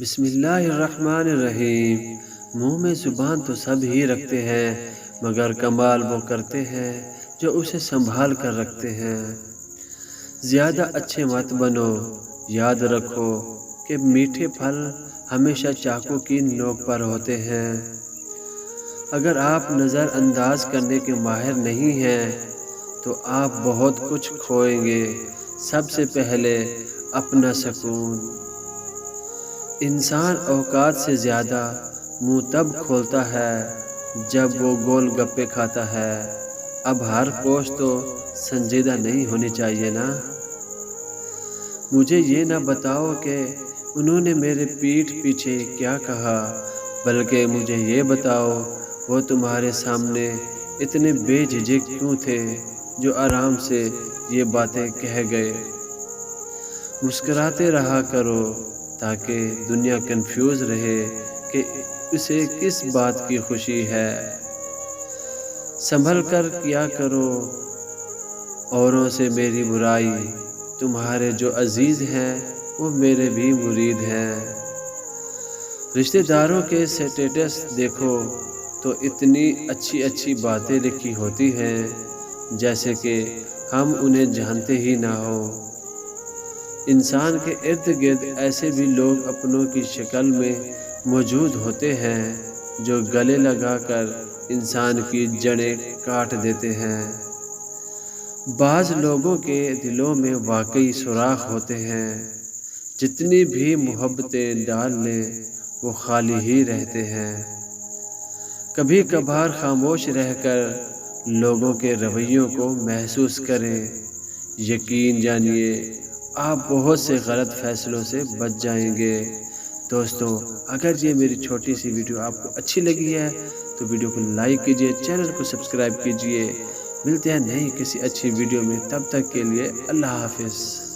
بسم اللہ الرحمن الرحیم۔ منہ میں زبان تو سب ہی رکھتے ہیں، مگر کمال وہ کرتے ہیں جو اسے سنبھال کر رکھتے ہیں۔ زیادہ اچھے مت بنو، یاد رکھو کہ میٹھے پھل ہمیشہ چاقو کی نوک پر ہوتے ہیں۔ اگر آپ نظر انداز کرنے کے ماہر نہیں ہیں تو آپ بہت کچھ کھوئیں گے۔ سب سے پہلے اپنا سکون۔ انسان اوقات سے زیادہ منہ تب کھولتا ہے جب وہ گول گپے کھاتا ہے۔ اب ہر کوشش تو سنجیدہ نہیں ہونی چاہیے نا۔ مجھے یہ نہ بتاؤ کہ انہوں نے میرے پیٹھ پیچھے کیا کہا، بلکہ مجھے یہ بتاؤ وہ تمہارے سامنے اتنے بے جھجک کیوں تھے جو آرام سے یہ باتیں کہہ گئے۔ مسکراتے رہا کرو تاکہ دنیا کنفیوز رہے کہ اسے کس بات کی خوشی ہے۔ سنبھل کر کیا کرو اوروں سے میری برائی، تمہارے جو عزیز ہیں وہ میرے بھی مرید ہیں۔ رشتہ داروں کے سٹیٹس دیکھو تو اتنی اچھی اچھی باتیں لکھی ہوتی ہیں جیسے کہ ہم انہیں جانتے ہی نہ ہو۔ انسان کے ارد گرد ایسے بھی لوگ اپنوں کی شکل میں موجود ہوتے ہیں جو گلے لگا کر انسان کی جڑیں کاٹ دیتے ہیں۔ بعض لوگوں کے دلوں میں واقعی سوراخ ہوتے ہیں، جتنی بھی محبتیں ڈال لیں وہ خالی ہی رہتے ہیں۔ کبھی کبھار خاموش رہ کر لوگوں کے رویوں کو محسوس کریں، یقین جانیے آپ بہت سے غلط فیصلوں سے بچ جائیں گے۔ دوستو، اگر یہ میری چھوٹی سی ویڈیو آپ کو اچھی لگی ہے تو ویڈیو کو لائک کیجئے، چینل کو سبسکرائب کیجئے۔ ملتے ہیں نئی کسی اچھی ویڈیو میں، تب تک کے لیے اللہ حافظ۔